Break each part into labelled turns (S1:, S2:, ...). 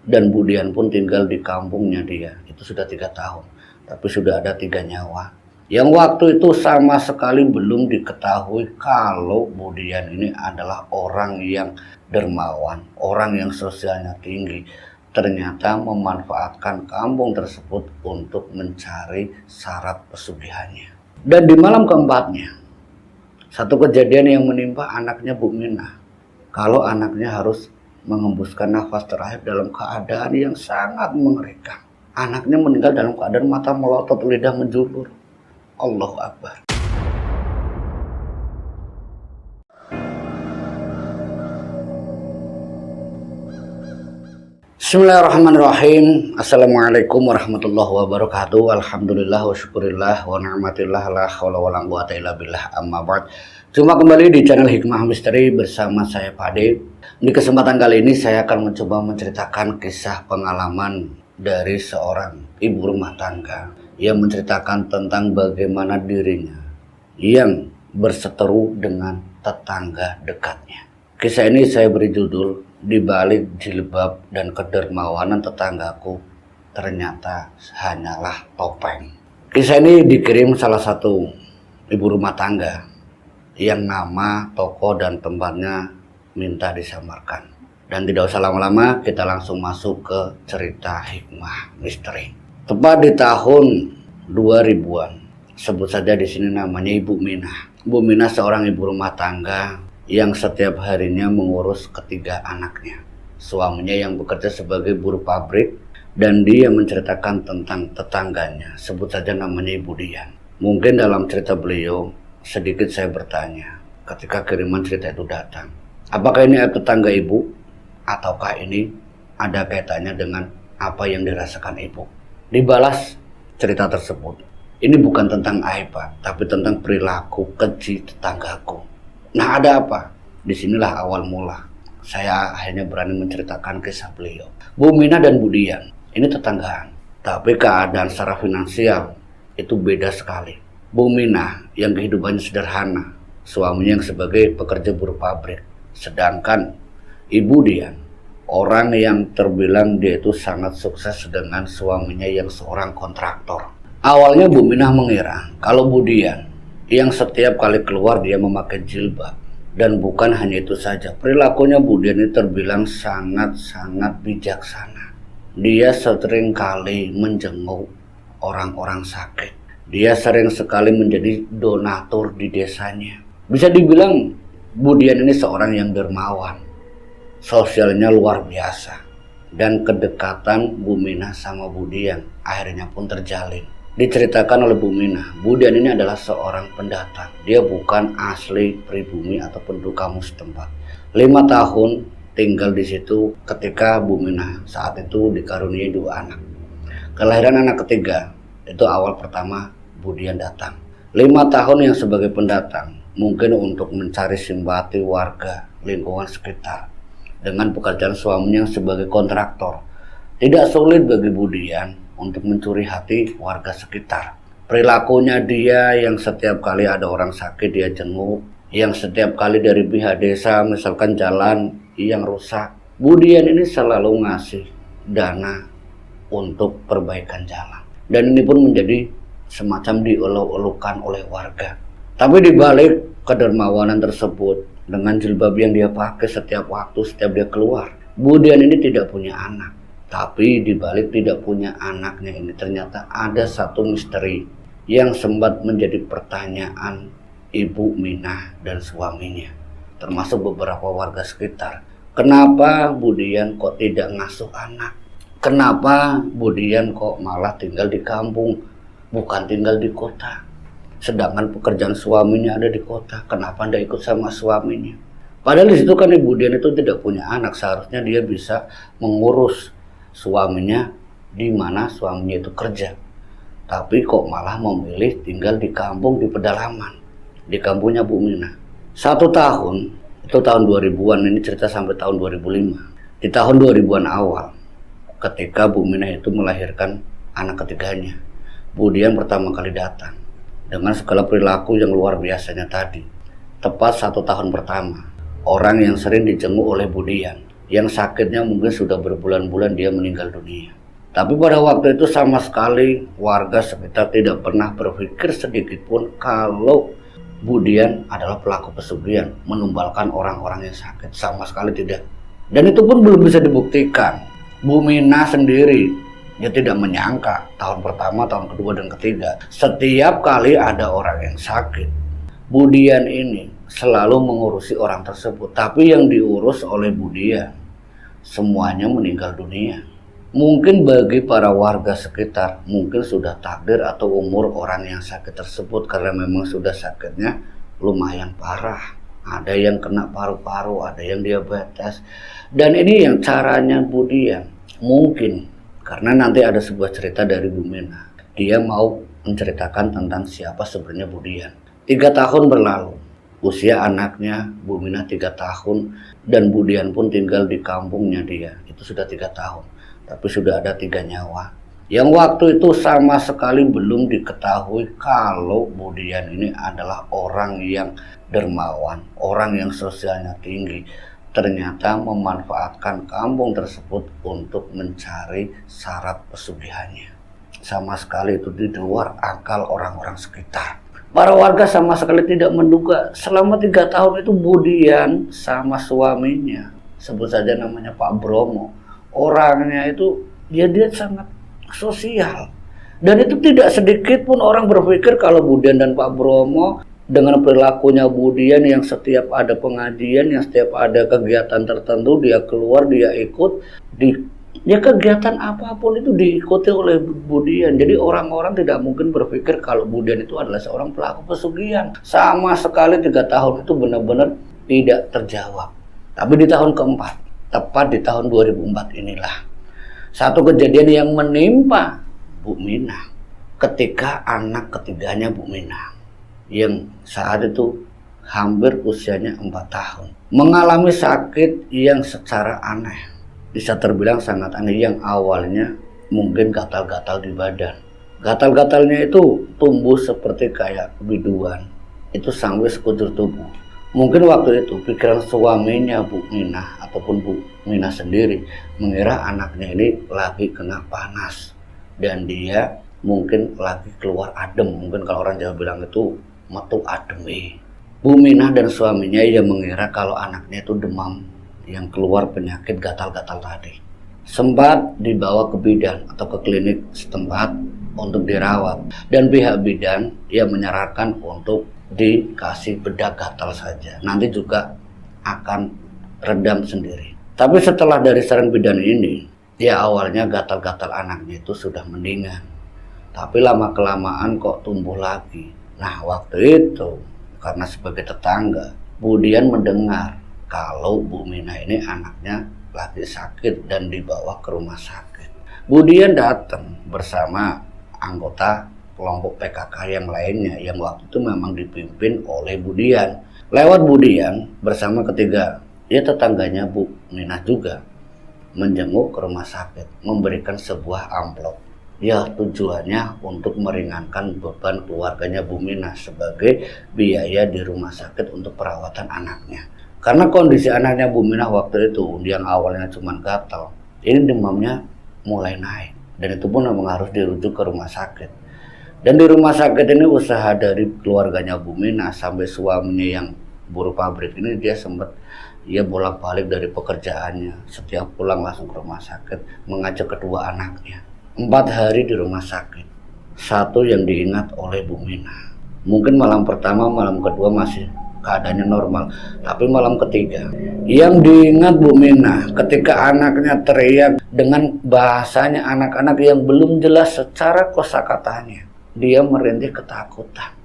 S1: Dan Budian pun tinggal di kampungnya dia. Itu sudah 3 tahun. Tapi sudah ada 3 nyawa. Yang waktu itu sama sekali belum diketahui kalau Budian ini adalah orang yang dermawan, orang yang sosialnya tinggi. Ternyata memanfaatkan kampung tersebut untuk mencari syarat pesugihannya. Dan di malam keempatnya, satu kejadian yang menimpa anaknya Bu Minah. Kalau anaknya harus mengembuskan nafas terakhir dalam keadaan yang sangat mengerikan. Anaknya meninggal dalam keadaan mata melotot, lidah menjulur. Allahu Akbar. Bismillahirrahmanirrahim. Assalamualaikum warahmatullahi wabarakatuh. Alhamdulillah wa syukurillah wa ni'matillah la haula wa la quwata illa billah, amma ba'd. Jumpa kembali di channel Hikmah Misteri bersama saya Pak Ade. Di kesempatan kali ini saya akan mencoba menceritakan kisah pengalaman dari seorang ibu rumah tangga yang menceritakan tentang bagaimana dirinya yang berseteru dengan tetangga dekatnya. Kisah ini saya beri judul "Di balik jilbab dan kedermawanan tetanggaku ternyata hanyalah topeng". Kisah ini dikirim salah satu ibu rumah tangga yang nama, toko, dan tempatnya minta disamarkan. Dan tidak usah lama-lama, kita langsung masuk ke cerita Hikmah Misteri. Tepat di tahun 2000-an, sebut saja di sini namanya Ibu Minah. Ibu Minah seorang ibu rumah tangga yang setiap harinya mengurus ketiga anaknya. Suaminya yang bekerja sebagai buruh pabrik, dan dia menceritakan tentang tetangganya, sebut saja namanya Ibu Dian. Mungkin dalam cerita beliau, sedikit saya bertanya ketika kiriman cerita itu datang, apakah ini tetangga ibu? Ataukah ini ada kaitannya dengan apa yang dirasakan ibu? Dibalas cerita tersebut, ini bukan tentang aib Pak, tapi tentang perilaku keji tetanggaku. Nah, ada apa? Disinilah awal mula saya akhirnya berani menceritakan kisah beliau. Bu Minah dan Bu Dian ini tetanggaan, tapi keadaan secara finansial itu beda sekali. Bu Minah yang kehidupannya sederhana, suaminya yang sebagai pekerja buruh pabrik, sedangkan Ibu Dian, orang yang terbilang dia itu sangat sukses dengan suaminya yang seorang kontraktor. Awalnya Bu Minah mengira kalau Bu Dian yang setiap kali keluar dia memakai jilbab. Dan bukan hanya itu saja, perilakunya Bu Dian ini terbilang sangat-sangat bijaksana. Dia sering kali menjenguk orang-orang sakit. Dia sering sekali menjadi donatur di desanya. Bisa dibilang Bu Dian ini seorang yang dermawan. Sosialnya luar biasa. Dan kedekatan Bu Minah sama Bu Dian akhirnya pun terjalin. Diceritakan oleh Bu Minah, Bu Dian ini adalah seorang pendatang. Dia bukan asli pribumi atau penduduk kampung setempat. 5 tahun tinggal di situ ketika Bu Minah saat itu dikaruniai 2 anak. Kelahiran anak ketiga itu awal pertama Bu Dian datang. 5 tahun yang sebagai pendatang mungkin untuk mencari simpati warga lingkungan sekitar. Dengan pekerjaan suaminya sebagai kontraktor, tidak sulit bagi Bu Dian untuk mencuri hati warga sekitar. Perilakunya dia yang setiap kali ada orang sakit dia jenguk, yang setiap kali dari pihak desa misalkan jalan yang rusak, Bu Dian ini selalu ngasih dana untuk perbaikan jalan. Dan ini pun menjadi semacam dieluk-elukan oleh warga. Tapi dibalik kedermawanan tersebut, dengan jilbab yang dia pakai setiap waktu, setiap dia keluar, Bu Dian ini tidak punya anak. Tapi dibalik tidak punya anaknya ini ternyata ada satu misteri yang sempat menjadi pertanyaan Ibu Minah dan suaminya, termasuk beberapa warga sekitar. Kenapa Bu Dian kok tidak ngasuh anak? Kenapa Bu Dian kok malah tinggal di kampung, bukan tinggal di kota? Sedangkan pekerjaan suaminya ada di kota, kenapa tidak ikut sama suaminya? Padahal di situ kan Ibu Dian itu tidak punya anak, seharusnya dia bisa mengurus suaminya di mana suaminya itu kerja. Tapi kok malah memilih tinggal di kampung di pedalaman, di kampungnya Bu Minah. 1 tahun, itu tahun 2000-an, ini cerita sampai tahun 2005. Di tahun 2000-an awal, ketika Bu Minah itu melahirkan anak ketiganya, Bu Dian pertama kali datang dengan segala perilaku yang luar biasanya tadi. Tepat 1 tahun pertama, orang yang sering dijenguk oleh Bu Dian, yang sakitnya mungkin sudah berbulan-bulan dia meninggal dunia. Tapi pada waktu itu sama sekali warga sekitar tidak pernah berpikir sedikit pun kalau Bu Dian adalah pelaku pesugihan, menumbalkan orang-orang yang sakit. Sama sekali tidak. Dan itu pun belum bisa dibuktikan. Bu Mina sendiri, dia tidak menyangka tahun pertama, tahun kedua, dan ketiga, setiap kali ada orang yang sakit, Bu Dian ini selalu mengurusi orang tersebut. Tapi yang diurus oleh Bu Dian semuanya meninggal dunia. Mungkin bagi para warga sekitar mungkin sudah takdir atau umur orang yang sakit tersebut, karena memang sudah sakitnya lumayan parah. Ada yang kena paru-paru, ada yang diabetes. Dan ini yang caranya Bu Dian. Mungkin karena nanti ada sebuah cerita dari Bu Mina. Dia mau menceritakan tentang siapa sebenarnya Bu Dian. 3 tahun berlalu. Usia anaknya Bu Mina 3 tahun. Dan Bu Dian pun tinggal di kampungnya dia. Itu sudah 3 tahun. Tapi sudah ada 3 nyawa. Yang waktu itu sama sekali belum diketahui kalau Bu Dian ini adalah orang yang dermawan, orang yang sosialnya tinggi. Ternyata memanfaatkan kampung tersebut untuk mencari syarat pesugihannya. Sama sekali itu di luar akal orang-orang sekitar. Para warga sama sekali tidak menduga selama 3 tahun itu Bu Dian sama suaminya, sebut saja namanya Pak Bromo, orangnya itu dia sangat sosial. Dan itu tidak sedikit pun orang berpikir kalau Bu Dian dan Pak Bromo dengan perilakunya Bu Dian yang setiap ada pengajian, yang setiap ada kegiatan tertentu dia keluar, dia ikut, kegiatan apapun itu diikuti oleh Bu Dian. Jadi orang-orang tidak mungkin berpikir kalau Bu Dian itu adalah seorang pelaku pesugihan. Sama sekali 3 tahun itu benar-benar tidak terjawab. Tapi di tahun keempat, tepat di tahun 2004 inilah, satu kejadian yang menimpa Bu Mina ketika anak ketiganya Bu Mina, yang saat itu hampir usianya 4 tahun, mengalami sakit yang secara aneh, bisa terbilang sangat aneh, yang awalnya mungkin gatal-gatal di badan. Gatal-gatalnya itu tumbuh seperti kayak biduan, itu sampai sekujur tubuh. Mungkin waktu itu pikiran suaminya Bu Mina ataupun Bu Mina sendiri mengira anaknya ini lagi kena panas dan dia mungkin lagi keluar adem. Mungkin kalau orang Jawa bilang itu metu ademi. Bu Mina dan suaminya yang mengira kalau anaknya itu demam yang keluar penyakit gatal-gatal tadi. Sempat dibawa ke bidan atau ke klinik setempat untuk dirawat, dan pihak bidan yang menyarankan untuk dikasih bedah gatal saja, nanti juga akan redam sendiri. Tapi setelah dari saran bidan ini, ya awalnya gatal-gatal anaknya itu sudah mendingan, tapi lama-kelamaan kok tumbuh lagi. Nah waktu itu karena sebagai tetangga, Bu Dian mendengar kalau Bu Mina ini anaknya lagi sakit dan dibawa ke rumah sakit. Bu Dian datang bersama anggota kelompok PKK yang lainnya yang waktu itu memang dipimpin oleh Bu Dian. Lewat Bu Dian bersama ketiga tetangganya Bu Mina juga menjenguk ke rumah sakit, memberikan sebuah amplop. Ya tujuannya untuk meringankan beban keluarganya Bu Mina sebagai biaya di rumah sakit untuk perawatan anaknya. Karena kondisi anaknya Bu Mina waktu itu yang awalnya cuma gatal, ini demamnya mulai naik, dan itu pun memang harus dirujuk ke rumah sakit. Dan di rumah sakit ini usaha dari keluarganya Bu Mina sampai suaminya yang buruh pabrik ini, dia sempat bolak-balik dari pekerjaannya, setiap pulang langsung ke rumah sakit mengajak kedua anaknya. 4 hari di rumah sakit. Satu yang diingat oleh Bu Mina, mungkin malam pertama, malam kedua masih keadaannya normal, tapi malam ketiga yang diingat Bu Mina ketika anaknya teriak dengan bahasanya anak-anak yang belum jelas secara kosakatanya. Dia merintih ketakutan.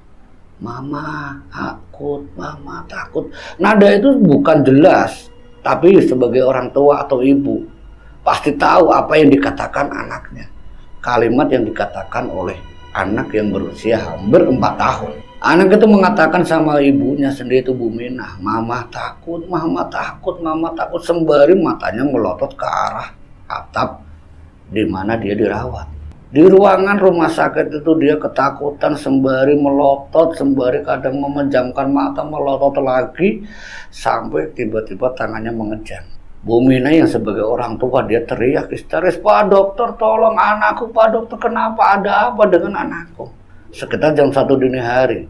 S1: Mama takut, mama takut. Nada itu bukan jelas, tapi sebagai orang tua atau ibu pasti tahu apa yang dikatakan anaknya. Kalimat yang dikatakan oleh anak yang berusia hampir 4 tahun. Anak itu mengatakan sama ibunya sendiri itu Bu Mina, mama takut, mama takut, mama takut, sembari matanya melotot ke arah atap di mana dia dirawat. Di ruangan rumah sakit itu dia ketakutan sembari melotot, sembari kadang memejamkan mata, melotot lagi, sampai tiba-tiba tangannya mengejang. Bu Mina yang sebagai orang tua dia teriak histeris, "Pak dokter tolong anakku, Pak dokter kenapa, ada apa dengan anakku?" Sekitar jam 1 dini hari.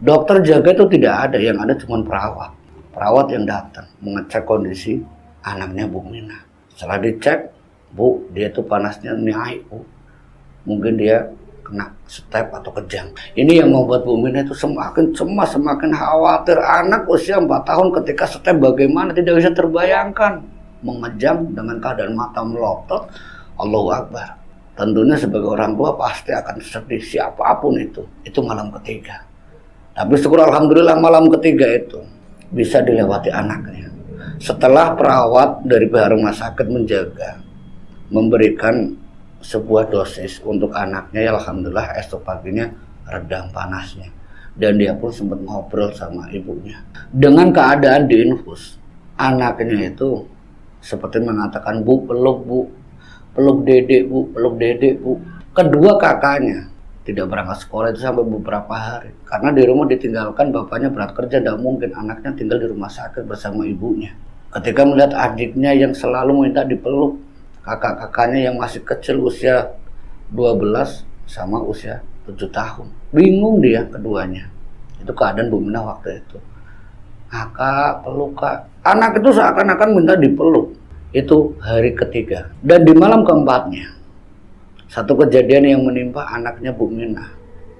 S1: Dokter jaga itu tidak ada, yang ada cuma perawat. Perawat yang datang mengecek kondisi anaknya Bu Mina. Setelah dicek, "Bu, dia tuh panasnya naik, Bu. Mungkin dia kena step atau kejang." Ini yang membuat Bu Mina itu semakin cemas, semakin khawatir. Anak usia 4 tahun ketika step bagaimana tidak bisa terbayangkan. Mengejang dengan keadaan mata melotot. Allahu Akbar. Tentunya sebagai orang tua pasti akan sedih, siapapun itu. Itu malam ketiga. Tapi syukur alhamdulillah malam ketiga itu bisa dilewati anaknya. Setelah perawat dari pihak rumah sakit menjaga, memberikan sebuah dosis untuk anaknya, ya alhamdulillah esok paginya redam panasnya. Dan dia pun sempat ngobrol sama ibunya. Dengan keadaan diinfus, anaknya itu seperti mengatakan, "Bu, peluk Bu, peluk dedek Bu, peluk dedek Bu." Kedua kakaknya tidak berangkat sekolah itu sampai beberapa hari. Karena di rumah ditinggalkan, bapaknya berangkat kerja, tidak mungkin anaknya tinggal di rumah sakit bersama ibunya. Ketika melihat adiknya yang selalu minta dipeluk, kakak-kakaknya yang masih kecil usia 12 sama usia 7 tahun. Bingung dia keduanya. Itu keadaan Bu Mina waktu itu. "Kakak, peluk Kak." Anak itu seakan-akan minta dipeluk. Itu hari ketiga. Dan di malam keempatnya, satu kejadian yang menimpa anaknya Bu Mina.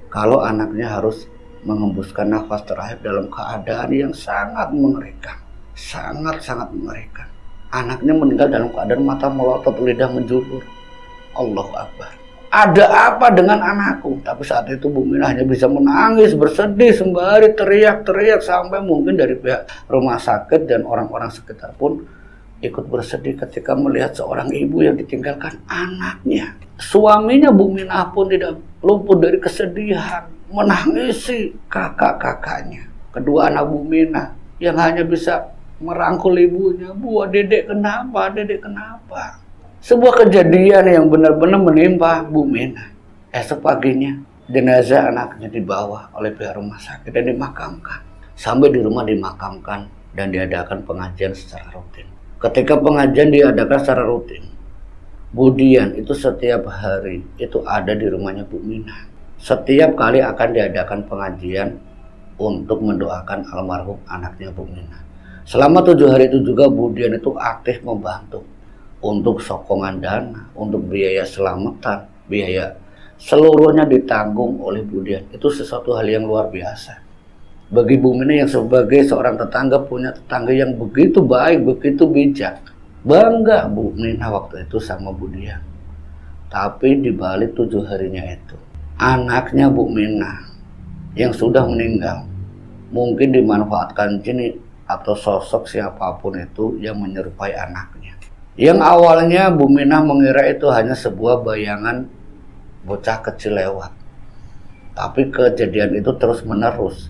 S1: Kalau anaknya harus mengembuskan nafas terakhir dalam keadaan yang sangat mengerikan. Sangat-sangat mengerikan. Anaknya meninggal dalam keadaan mata melotot, lidah menjulur. Allahu Akbar. Ada apa dengan anakku? Tapi saat itu Bu Mina hanya bisa menangis, bersedih, sembari teriak-teriak, sampai mungkin dari pihak rumah sakit dan orang-orang sekitar pun ikut bersedih ketika melihat seorang ibu yang ditinggalkan anaknya. Suaminya Bu Mina pun tidak luput dari kesedihan, menangisi kakak-kakaknya. Kedua anak Bu Mina yang hanya bisa merangkul ibunya, "Bu, dedek kenapa, dedek kenapa?" Sebuah kejadian yang benar-benar menimpa Bu Mina. Esok paginya jenazah anaknya dibawa oleh pihak rumah sakit dan dimakamkan. Sampai di rumah dimakamkan dan diadakan pengajian secara rutin. Ketika pengajian diadakan secara rutin, Budian itu setiap hari itu ada di rumahnya Bu Mina. Setiap kali akan diadakan pengajian untuk mendoakan almarhum anaknya Bu Mina. Selama 7 hari itu juga Budian itu aktif membantu untuk sokongan dana, untuk biaya selamatan, biaya seluruhnya ditanggung oleh Budian. Itu sesuatu hal yang luar biasa. Bagi Bu Mina yang sebagai seorang tetangga, punya tetangga yang begitu baik, begitu bijak. Bangga Bu Mina waktu itu sama Budian. Tapi di balik 7 harinya itu, anaknya Bu Mina yang sudah meninggal mungkin dimanfaatkan jin atau sosok siapapun itu yang menyerupai anaknya. Yang awalnya Bu Mina mengira itu hanya sebuah bayangan bocah kecil lewat. Tapi kejadian itu terus menerus.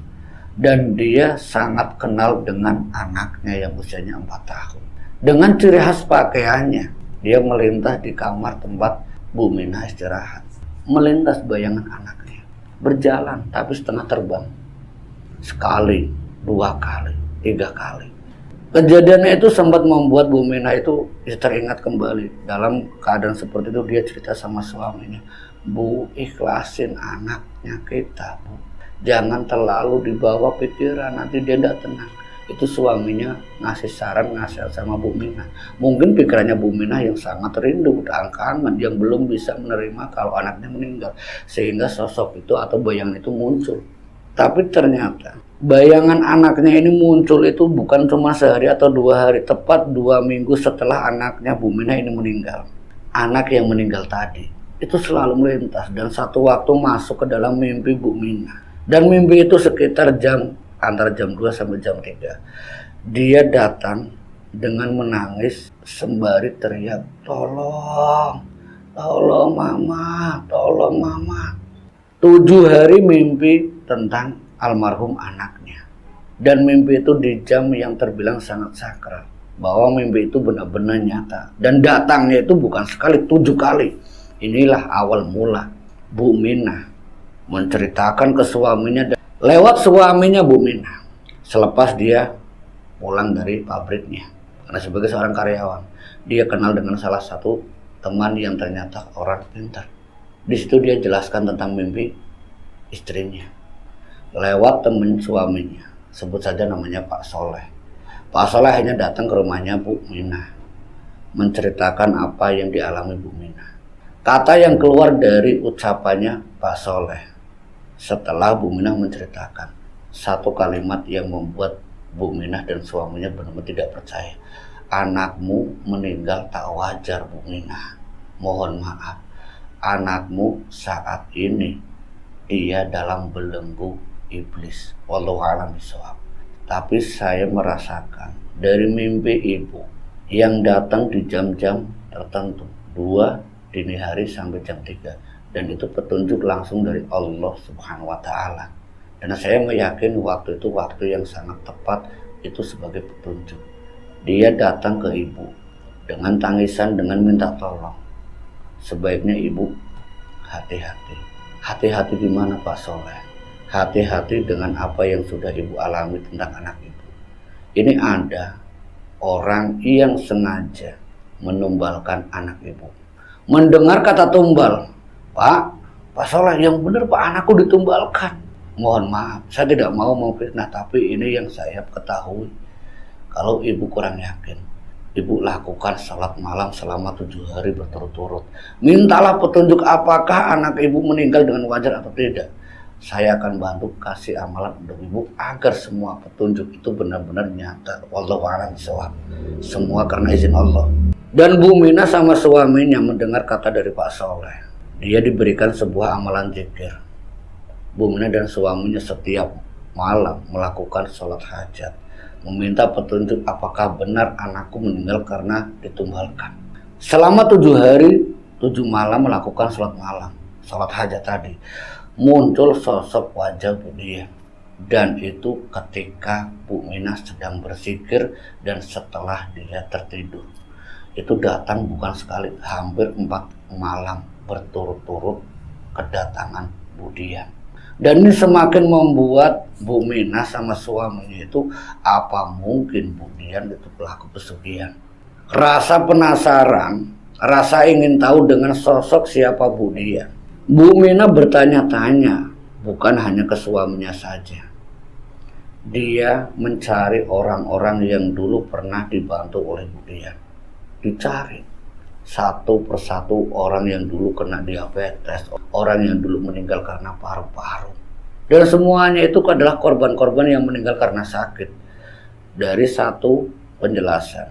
S1: Dan dia sangat kenal dengan anaknya yang usianya 4 tahun. Dengan ciri khas pakaiannya, dia melintas di kamar tempat Bu Mina istirahat. Melintas bayangan anaknya. Berjalan tapi setengah terbang. Sekali, 2 kali, 3 kali. Kejadiannya itu sempat membuat Bu Mina itu teringat kembali. Dalam keadaan seperti itu dia cerita sama suaminya, "Bu, ikhlasin anaknya kita, Bu. Jangan terlalu dibawa pikiran, nanti dia tidak tenang." Itu suaminya ngasih saran, nasihat sama Bu Mina. Mungkin pikirannya Bu Mina yang sangat rindu dan kangen, yang belum bisa menerima kalau anaknya meninggal. Sehingga sosok itu atau bayangan itu muncul. Tapi ternyata bayangan anaknya ini muncul itu bukan cuma sehari atau 2 hari, tepat 2 minggu setelah anaknya Bu Mina ini meninggal. Anak yang meninggal tadi itu selalu melintas dan satu waktu masuk ke dalam mimpi Bu Mina. Dan mimpi itu sekitar antara jam 2 sampai jam 3. Dia datang dengan menangis sembari teriak, "Tolong, tolong Mama, tolong Mama." 7 hari mimpi tentang almarhum anaknya. Dan mimpi itu di jam yang terbilang sangat sakral. Bahwa mimpi itu benar-benar nyata. Dan datangnya itu bukan sekali, 7 kali. Inilah awal mula Bu Mina menceritakan ke suaminya lewat suaminya Bu Mina. Selepas dia pulang dari pabriknya. Karena sebagai seorang karyawan, dia kenal dengan salah satu teman yang ternyata orang pintar. Di situ dia jelaskan tentang mimpi istrinya lewat teman suaminya, sebut saja namanya Pak Soleh. Pak Soleh hanya datang ke rumahnya Bu Minah, menceritakan apa yang dialami Bu Minah. Kata yang keluar dari ucapannya Pak Soleh setelah Bu Minah menceritakan satu kalimat yang membuat Bu Minah dan suaminya benar-benar tidak percaya. Anakmu meninggal tak wajar, Bu Minah. Mohon maaf, anakmu saat ini dia dalam belenggu iblis. Wallahu a'lam bishawab. Tapi saya merasakan dari mimpi ibu yang datang di jam-jam tertentu, 2 dini hari sampai jam 3, dan itu petunjuk langsung dari Allah Subhanahu wa taala. Dan saya meyakini waktu itu waktu yang sangat tepat itu sebagai petunjuk. Dia datang ke ibu dengan tangisan, dengan minta tolong. Sebaiknya ibu hati-hati. Hati-hati di mana Pak Soleh? Hati-hati dengan apa yang sudah ibu alami tentang anak ibu. Ini ada orang yang sengaja menumbalkan anak ibu. Mendengar kata tumbal, Pak Soleh, yang benar Pak, anakku ditumbalkan. Mohon maaf, saya tidak mau memfitnah, tapi ini yang saya ketahui. Kalau ibu kurang yakin, ibu lakukan salat malam selama 7 hari berturut-turut. Mintalah petunjuk apakah anak ibu meninggal dengan wajar atau tidak. Saya akan bantu kasih amalan untuk ibu agar semua petunjuk itu benar-benar nyata. Wallahu a'lam bishawab. Semua karena izin Allah. Dan Bu Minah sama suaminya mendengar kata dari Pak Soleh. Dia diberikan sebuah amalan zikir. Bu Minah dan suaminya setiap malam melakukan sholat hajat, meminta petunjuk apakah benar anakku meninggal karena ditumbalkan. Selama 7 hari 7 malam melakukan sholat malam, sholat hajat tadi, muncul sosok wajah Bu Dian. Dan itu ketika Bu Minah sedang berzikir dan setelah dia tertidur. Itu datang bukan sekali, hampir 4 malam berturut-turut kedatangan Bu Dian. Dan ini semakin membuat Bu Minah sama suaminya itu, apa mungkin Bu Dian itu pelaku pesugihan. Rasa penasaran, rasa ingin tahu dengan sosok siapa Bu Dian. Bu Minah bertanya-tanya, bukan hanya ke suaminya saja. Dia mencari orang-orang yang dulu pernah dibantu oleh Bu Dian. Dicari satu persatu, orang yang dulu kena diabetes, orang yang dulu meninggal karena paru-paru. Dan semuanya itu adalah korban-korban yang meninggal karena sakit. Dari 1 penjelasan,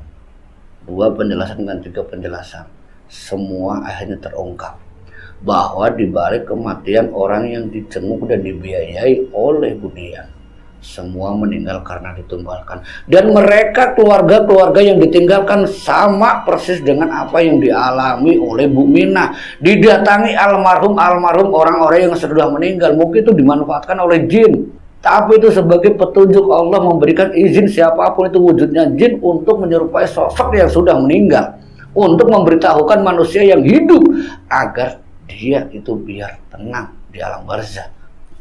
S1: 2 penjelasan, dan 3 penjelasan, semua akhirnya terungkap bahwa di balik kematian orang yang dijenguk dan dibiayai oleh Bu Dian, semua meninggal karena ditumbalkan. Dan mereka keluarga-keluarga yang ditinggalkan sama persis dengan apa yang dialami oleh Bu Minah. Didatangi almarhum orang-orang yang sudah meninggal. Mungkin itu dimanfaatkan oleh jin, tapi itu sebagai petunjuk Allah memberikan izin siapapun itu wujudnya jin untuk menyerupai sosok yang sudah meninggal, untuk memberitahukan manusia yang hidup agar dia itu biar tenang di alam barzah.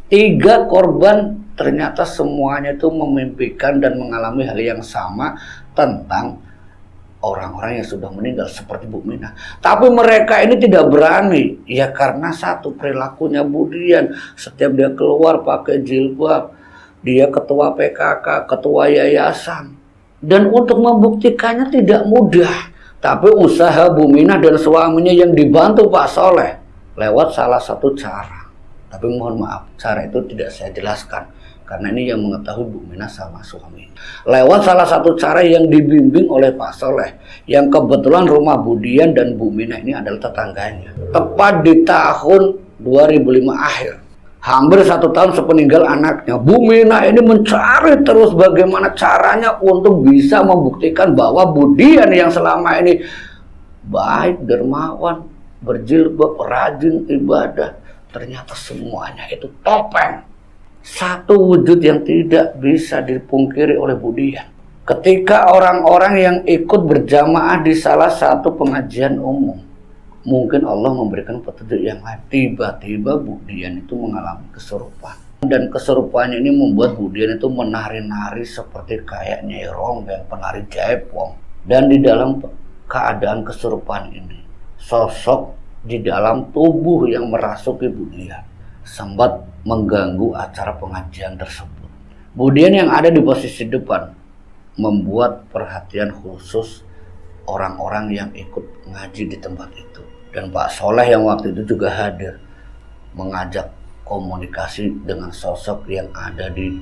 S1: 3 korban ternyata semuanya itu memimpikan dan mengalami hal yang sama tentang orang-orang yang sudah meninggal seperti Bu Minah. Tapi mereka ini tidak berani, ya karena satu, perilakunya Bu Dian. Setiap dia keluar pakai jilbab, dia ketua PKK, ketua yayasan. Dan untuk membuktikannya tidak mudah. Tapi usaha Bu Minah dan suaminya yang dibantu Pak Soleh lewat salah satu cara. Tapi mohon maaf, cara itu tidak saya jelaskan karena ini yang mengetahui Bu Minah sama suami. Lewat salah satu cara yang dibimbing oleh Pak Soleh, yang kebetulan rumah Bu Dian dan Bu Minah ini adalah tetangganya. Tepat di tahun 2005 akhir, hampir 1 tahun sepeninggal anaknya, Bu Minah ini mencari terus bagaimana caranya untuk bisa membuktikan bahwa Bu Dian yang selama ini baik, dermawan, berjilbab, rajin ibadah, ternyata semuanya itu topeng. Satu wujud yang tidak bisa dipungkiri oleh Bu Dian. Ketika orang-orang yang ikut berjamaah di salah satu pengajian umum, mungkin Allah memberikan petunjuk yang lain. Tiba-tiba Bu Dian itu mengalami kesurupan. Dan kesurupannya ini membuat Bu Dian itu menari-nari seperti kayak Nyai Ronggeng, penari jaipong. Dan di dalam keadaan kesurupan ini, sosok di dalam tubuh yang merasuki Budian sempat mengganggu acara pengajian tersebut. Budian yang ada di posisi depan membuat perhatian khusus orang-orang yang ikut ngaji di tempat itu. Dan Pak Soleh yang waktu itu juga hadir, mengajak komunikasi dengan sosok yang ada di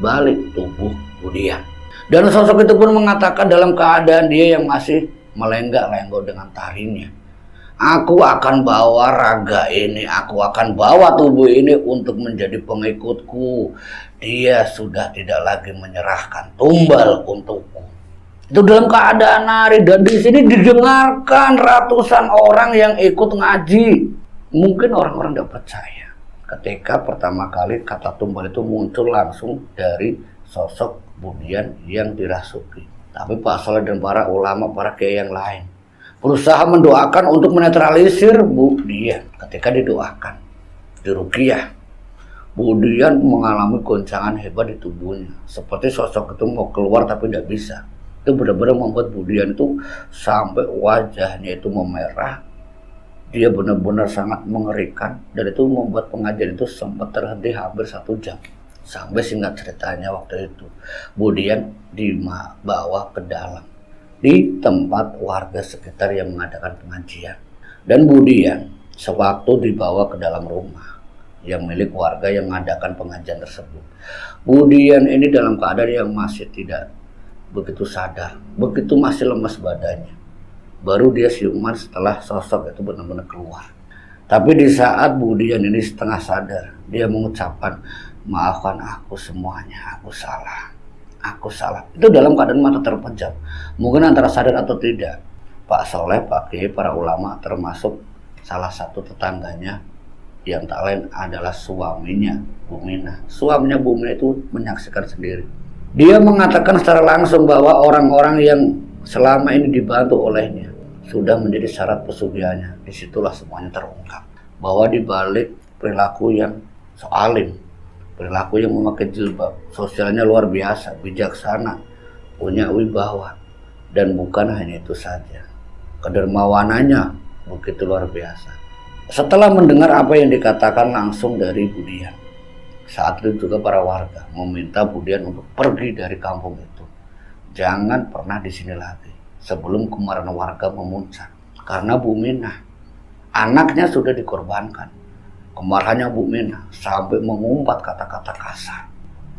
S1: balik tubuh Budian. Dan sosok itu pun mengatakan dalam keadaan dia yang masih melenggak-lenggok dengan tarinya, aku akan bawa raga ini, aku akan bawa tubuh ini untuk menjadi pengikutku. Dia sudah tidak lagi menyerahkan tumbal untukku. Itu dalam keadaan nari, dan di sini didengarkan ratusan orang yang ikut ngaji. Mungkin orang-orang tidak percaya ketika pertama kali kata tumbal itu muncul langsung dari sosok Budian yang dirasuki. Tapi Pak Soleh dan para ulama, para kiai yang lain berusaha mendoakan untuk menetralisir Budian. Ketika didoakan, diruqyah, Budian mengalami goncangan hebat di tubuhnya. Seperti sosok itu mau keluar tapi tidak bisa. Itu benar-benar membuat Budian itu sampai wajahnya itu memerah. Dia benar-benar sangat mengerikan. Dan itu membuat pengajian itu sempat terhenti hampir 1 jam. Sampai singkat ceritanya waktu itu Budian dibawa ke dalam di tempat warga sekitar yang mengadakan pengajian. Dan Budian sewaktu dibawa ke dalam rumah yang milik warga yang mengadakan pengajian tersebut, Budian ini dalam keadaan yang masih tidak begitu sadar, begitu masih lemas badannya. Baru dia siuman setelah sosok itu benar-benar keluar. Tapi di saat Budian ini setengah sadar, dia mengucapkan, maafkan aku semuanya, aku salah. Aku salah. Itu dalam keadaan mata terpejam. Mungkin antara sadar atau tidak, Pak Soleh, Pak Kiai, para ulama, termasuk salah satu tetangganya yang tak lain adalah suaminya Bu Minah. Suaminya Bu Minah itu menyaksikan sendiri. Dia mengatakan secara langsung bahwa orang-orang yang selama ini dibantu olehnya sudah menjadi syarat pesugihannya. Disitulah semuanya terungkap bahwa dibalik perilaku yang alim, perilaku yang memakai jilbab, sosialnya luar biasa, bijaksana, punya wibawa, dan bukan hanya itu saja, kedermawanannya begitu luar biasa. Setelah mendengar apa yang dikatakan langsung dari Budian, saat itu juga para warga meminta Budian untuk pergi dari kampung itu. Jangan pernah di sini lagi sebelum kemarahan warga memuncak. Karena Bu Minah, anaknya sudah dikorbankan. Kemarahannya Bu Minah sampai mengumpat kata-kata kasar.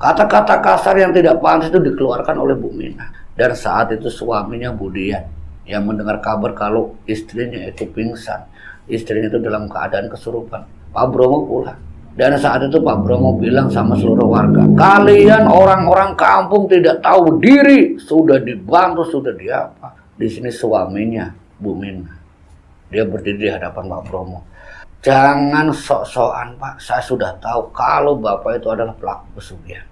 S1: Kata-kata kasar yang tidak pantas itu dikeluarkan oleh Bu Minah. Dan saat itu suaminya Budian yang mendengar kabar kalau istrinya itu pingsan, istrinya itu dalam keadaan kesurupan, Pak Bromo pulang. Dan saat itu Pak Bromo bilang sama seluruh warga, kalian orang-orang kampung tidak tahu diri, sudah dibantu, sudah diapa. Di sini suaminya Bu Minah, dia berdiri di hadapan Pak Bromo. Jangan sok-sokan Pak, saya sudah tahu kalau Bapak itu adalah pelaku pesugihan.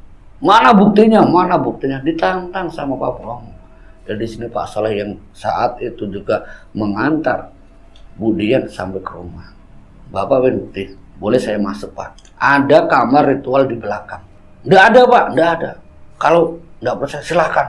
S1: Mana buktinya? Mana buktinya? Ditantang sama Pak Bromo. Dan di sini Pak Soleh yang saat itu juga mengantar Budian sampai ke rumah. Bapak bukti, boleh saya masuk Pak? Ada kamar ritual di belakang. Nggak ada Pak, nggak ada. Kalau nggak percaya silahkan.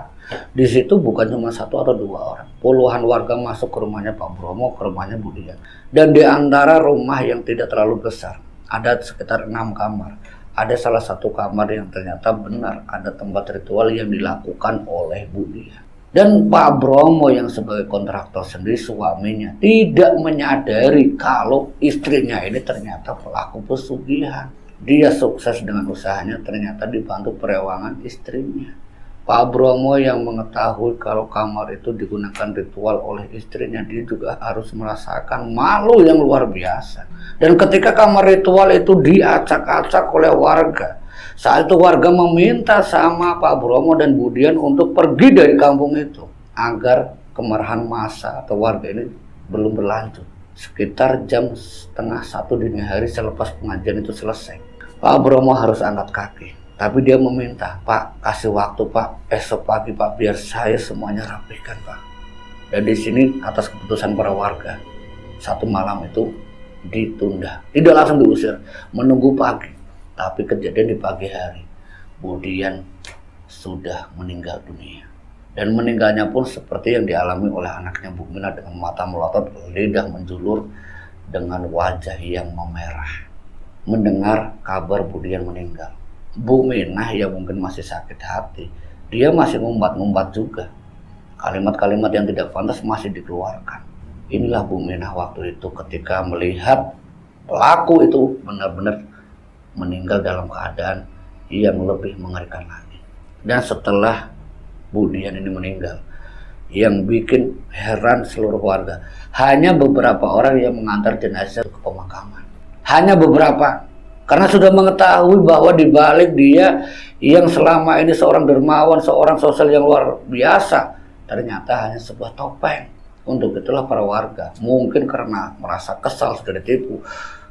S1: Di situ bukan cuma 1 atau 2 orang. Puluhan warga masuk ke rumahnya Pak Bromo, ke rumahnya Budian. Dan di antara rumah yang tidak terlalu besar, ada sekitar 6 kamar. Ada salah satu kamar yang ternyata benar ada tempat ritual yang dilakukan oleh Budian. Dan Pak Bromo yang sebagai kontraktor sendiri, suaminya, tidak menyadari kalau istrinya ini ternyata pelaku pesugihan. Dia sukses dengan usahanya, ternyata dibantu perewangan istrinya. Pak Bromo yang mengetahui kalau kamar itu digunakan ritual oleh istrinya, dia juga harus merasakan malu yang luar biasa. Dan ketika kamar ritual itu diacak-acak oleh warga, saat itu warga meminta sama Pak Bromo dan Budian untuk pergi dari kampung itu agar kemarahan massa atau warga ini belum berlanjut. Sekitar jam setengah 1 dini hari selepas pengajian itu selesai, Pak Bromo harus angkat kaki. Tapi dia meminta, Pak, kasih waktu Pak, esok pagi Pak, biar saya semuanya rapikan Pak. Dan di sini atas keputusan para warga, 1 malam itu ditunda. Tidak langsung diusir, menunggu pagi. Tapi kejadian di pagi hari, Budian sudah meninggal dunia. Dan meninggalnya pun seperti yang dialami oleh anaknya Bu Minah, dengan mata melotot, lidah menjulur, dengan wajah yang memerah. Mendengar kabar Budian meninggal, Bu Minah yang mungkin masih sakit hati, dia masih ngumpat-ngumpat juga. Kalimat-kalimat yang tidak pantas masih dikeluarkan. Inilah Bu Minah waktu itu ketika melihat pelaku itu benar-benar meninggal dalam keadaan yang lebih mengerikan lagi. Dan setelah Budian ini meninggal, yang bikin heran seluruh warga, hanya beberapa orang yang mengantar jenazah ke pemakaman. Hanya beberapa, karena sudah mengetahui bahwa di balik dia yang selama ini seorang dermawan, seorang sosial yang luar biasa, ternyata hanya sebuah topeng. Untuk itulah para warga, mungkin karena merasa kesal sudah ditipu,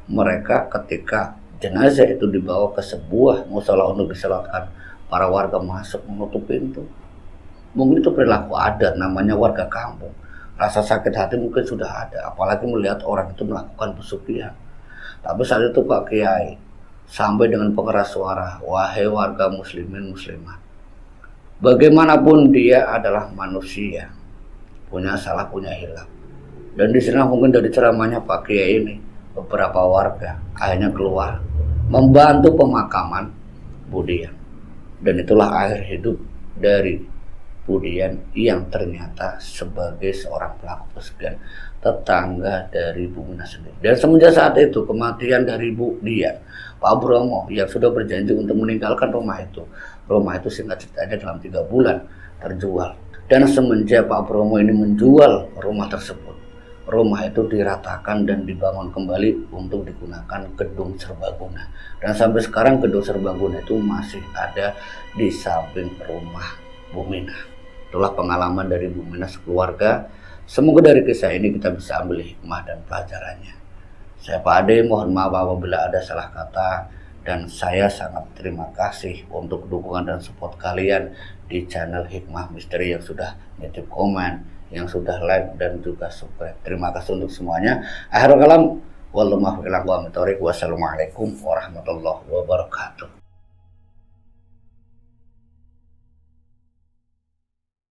S1: mereka ketika jenazah itu dibawa ke sebuah musola untuk disolatkan, para warga masuk menutup pintu. Mungkin itu perilaku adat, namanya warga kampung. Rasa sakit hati mungkin sudah ada, apalagi melihat orang itu melakukan pesugihan. Tapi saat itu Pak Kiai sampai dengan pengeras suara, wahai warga muslimin muslimat, bagaimanapun dia adalah manusia, punya salah, punya hilaf. Dan di sana mungkin dari ceramahnya Pak Kiai ini, beberapa warga akhirnya keluar membantu pemakaman Budian. Dan itulah akhir hidup dari Budian yang ternyata sebagai seorang pelaku pesugihan, tetangga dari Bu Minah sendiri. Dan semenjak saat itu kematian dari Budian, Pak Bromo yang sudah berjanji untuk meninggalkan rumah itu singkat ceritanya dalam 3 bulan terjual. Dan semenjak Pak Bromo ini menjual rumah tersebut, rumah itu diratakan dan dibangun kembali untuk digunakan gedung serbaguna. Dan sampai sekarang gedung serbaguna itu masih ada di samping rumah Bu Minah. Itulah pengalaman dari Bu Minah sekeluarga. Semoga dari kisah ini kita bisa ambil hikmah dan pelajarannya. Saya Pak Ade, mohon maaf apabila ada salah kata, dan saya sangat terima kasih untuk dukungan dan support kalian di channel Hikmah Misteri yang sudah nitip komen, yang sudah like dan juga subscribe. Terima kasih untuk semuanya. Akhirul kalam, wassalamualaikum warahmatullahi wabarakatuh.